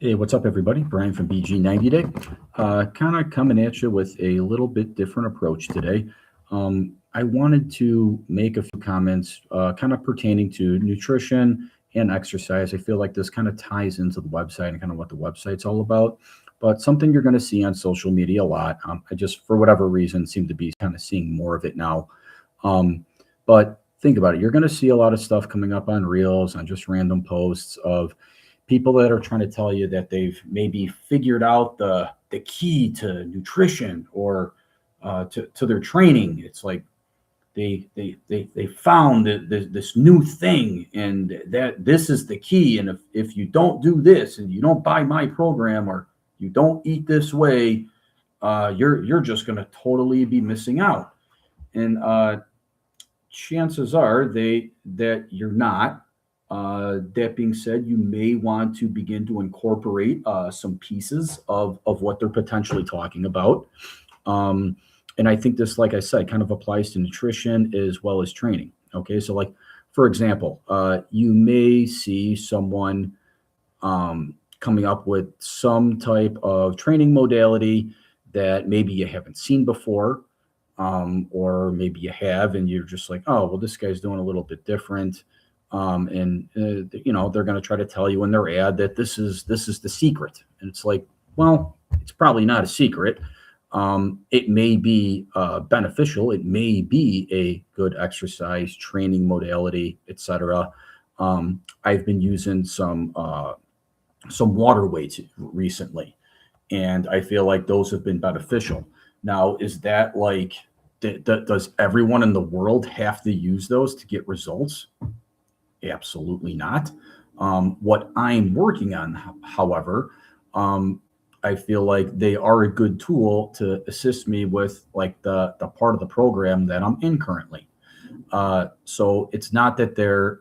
Hey, what's up, everybody? Brian from BG 90 Day. Kind of coming at you with a little bit different approach today. I wanted to make a few comments kind of pertaining to nutrition and exercise. I feel like this kind of ties into the website and kind of what the website's all about. But something you're going to see on social media a lot. I just, for whatever reason, seem to be kind of seeing more of it now. But think about it. You're going to see a lot of stuff coming up on Reels, on just random posts of people that are trying to tell you that they've maybe figured out the key to nutrition or to their training. It's like they found this new thing, and that this is the key. And if you don't do this and you don't buy my program or you don't eat this way, you're just going to totally be missing out. And chances are that you're not. That being said, you may want to begin to incorporate some pieces of what they're potentially talking about. Um, and I think this, like I said, kind of applies to nutrition as well as training. Okay, so like for example, you may see someone coming up with some type of training modality that maybe you haven't seen before, or maybe you have, and you're just like, oh, well, this guy's doing a little bit different. They're going to try to tell you in their ad that this is the secret, and it's like, well, it's probably not a secret. It may be beneficial. It may be a good exercise training modality, etc. I've been using some water weights recently, and I feel like those have been beneficial. Now, is that like, does everyone in the world have to use those to get results? Absolutely not. What I'm working on, however, I feel like they are a good tool to assist me with like the part of the program that I'm in currently. So it's not that they're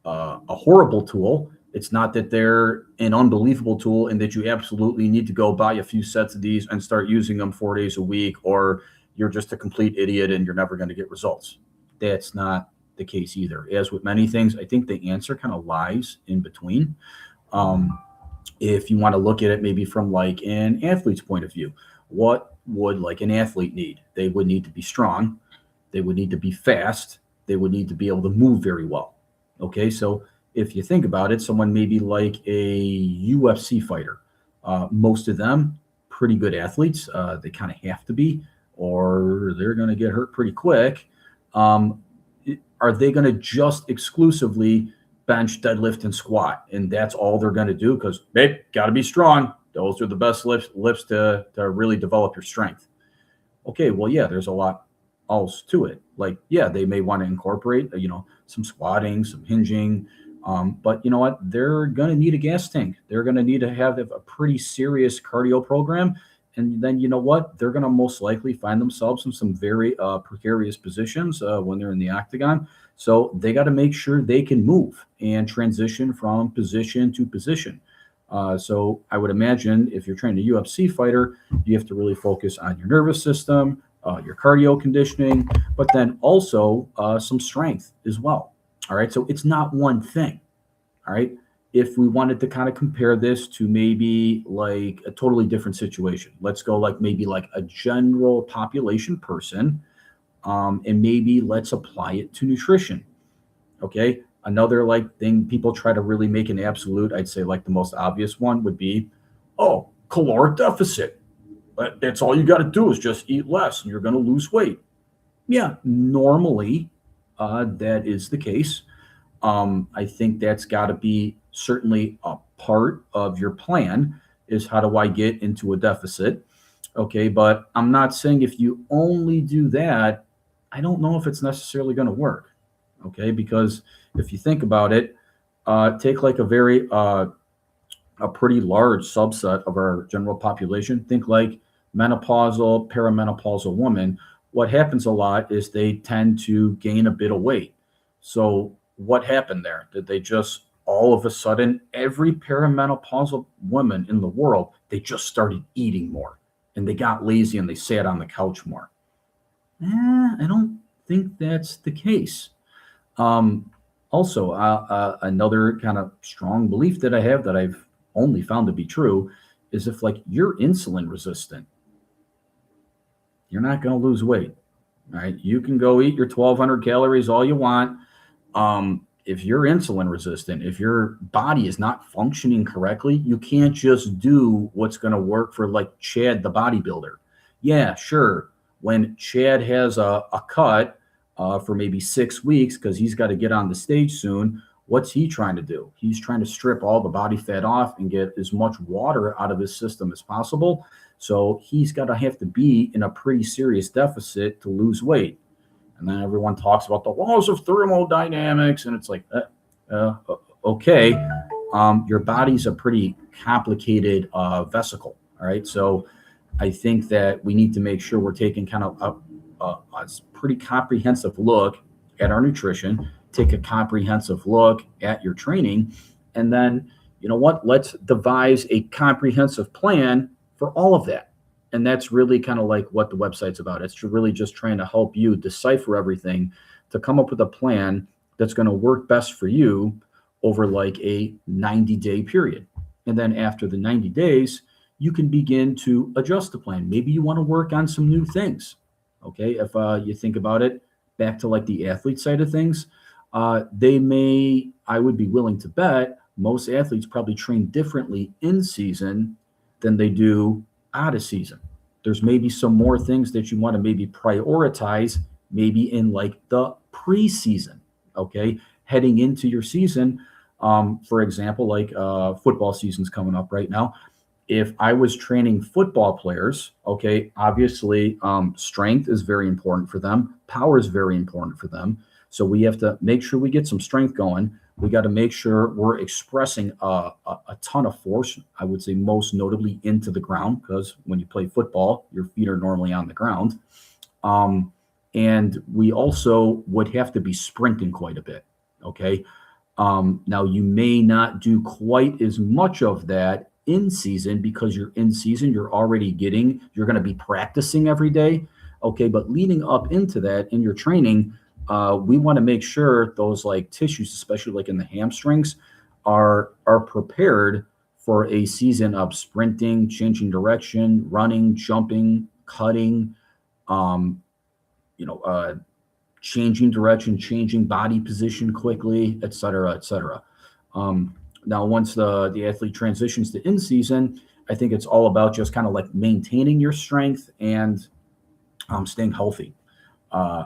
a horrible tool. It's not that they're an unbelievable tool and that you absolutely need to go buy a few sets of these and start using them 4 days a week, or you're just a complete idiot and you're never going to get results. That's not the case either. As with many things, I think the answer kind of lies in between. Um, if you want to look at it maybe from like an athlete's point of view, what would like an athlete need? They would need to be strong. They would need to be fast. They would need to be able to move very well. Okay, so if you think about it, someone maybe like a UFC fighter, most of them pretty good athletes. They kind of have to be, or they're going to get hurt pretty quick. Um, are they going to just exclusively bench, deadlift, and squat, and that's all they're going to do? Because they got to be strong. Those are the best lifts to really develop your strength. Okay, well, yeah, there's a lot else to it. Like, yeah, they may want to incorporate, some squatting, some hinging, but you know what? They're going to need a gas tank. They're going to need to have a pretty serious cardio program. And then you know what? They're going to most likely find themselves in some very precarious positions when they're in the octagon. So they got to make sure they can move and transition from position to position. So I would imagine if you're training a UFC fighter, you have to really focus on your nervous system, your cardio conditioning, but then also some strength as well. All right. So it's not one thing. All right. If we wanted to kind of compare this to maybe like a totally different situation, let's go like maybe like a general population person, and maybe let's apply it to nutrition. Okay. Another like thing people try to really make an absolute, I'd say like the most obvious one would be, oh, caloric deficit. That's all you got to do is just eat less and you're going to lose weight. Yeah, normally that is the case. I think that's got to be certainly a part of your plan is how do I get into a deficit? Okay, but I'm not saying if you only do that, I don't know if it's necessarily going to work. Okay, because if you think about it, take like a pretty large subset of our general population. Think like menopausal, perimenopausal women. What happens a lot is they tend to gain a bit of weight. So what happened there? Did they just all of a sudden, every perimenopausal woman in the world, they just started eating more and they got lazy and they sat on the couch more? I don't think that's the case. Um, Also, another kind of strong belief that I have that I've only found to be true, is if like you're insulin resistant, you're not going to lose weight. Right? You can go eat your 1,200 calories all you want. If you're insulin resistant, if your body is not functioning correctly, you can't just do what's going to work for like Chad the bodybuilder. Yeah, sure. When Chad has a cut for maybe 6 weeks because he's got to get on the stage soon, what's he trying to do? He's trying to strip all the body fat off and get as much water out of his system as possible. So he's got to have to be in a pretty serious deficit to lose weight. And then everyone talks about the laws of thermodynamics, and it's like, okay, your body's a pretty complicated vesicle, all right? So I think that we need to make sure we're taking kind of a pretty comprehensive look at our nutrition, take a comprehensive look at your training, and then, you know what, let's devise a comprehensive plan for all of that. And that's really kind of like what the website's about. It's really just trying to help you decipher everything to come up with a plan that's going to work best for you over like a 90-day period. And then after the 90 days, you can begin to adjust the plan. Maybe you want to work on some new things. Okay. If you think about it, back to like the athlete side of things, I would be willing to bet most athletes probably train differently in season than they do out of season. There's maybe some more things that you want to maybe prioritize, maybe in like the preseason, okay? Heading into your season, for example, like football season's coming up right now. If I was training football players, okay, obviously strength is very important for them. Power is very important for them. So we have to make sure we get some strength going. We got to make sure we're expressing a ton of force, I would say most notably into the ground, because when you play football, your feet are normally on the ground. And we also would have to be sprinting quite a bit, okay? Now, you may not do quite as much of that in season because you're in season, you're going to be practicing every day, okay? But leading up into that in your training, we want to make sure those like tissues, especially like in the hamstrings, are prepared for a season of sprinting, changing direction, running, jumping, cutting, changing direction, changing body position quickly, et cetera, et cetera. Now, once the athlete transitions to in season, I think it's all about just kind of like maintaining your strength and staying healthy.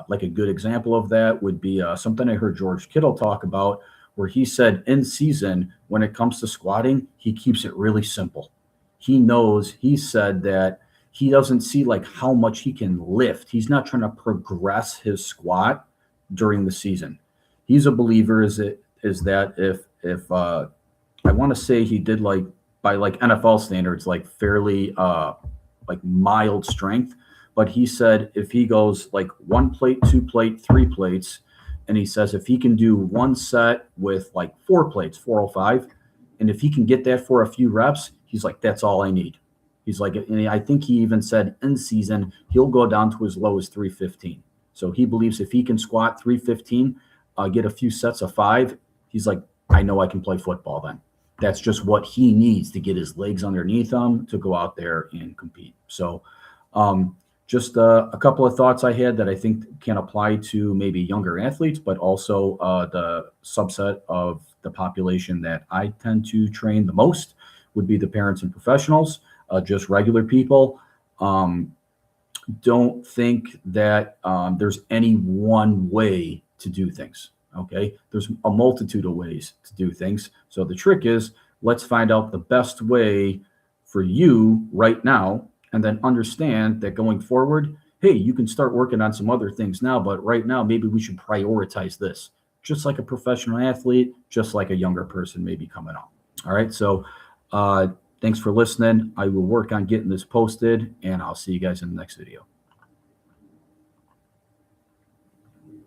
Like a good example of that would be something I heard George Kittle talk about, where he said in season, when it comes to squatting, he keeps it really simple. He said that he doesn't see like how much he can lift. He's not trying to progress his squat during the season. He's a believer is that if I want to say he did like by like NFL standards, like fairly like mild strength. But he said if he goes like 1 plate, 2 plate, 3 plates, and he says if he can do one set with like 4 plates, 405, and if he can get that for a few reps, he's like, that's all I need. He's like, and I think he even said in season, he'll go down to as low as 315. So he believes if he can squat 315, get a few sets of 5, he's like, I know I can play football then. That's just what he needs to get his legs underneath him to go out there and compete. So, just a couple of thoughts I had that I think can apply to maybe younger athletes, but also the subset of the population that I tend to train the most would be the parents and professionals, just regular people. Don't think that there's any one way to do things, okay? There's a multitude of ways to do things. So the trick is, let's find out the best way for you right now, and then understand that going forward, hey, you can start working on some other things now, but right now, maybe we should prioritize this, just like a professional athlete, just like a younger person maybe coming on. All right. So thanks for listening. I will work on getting this posted, and I'll see you guys in the next video.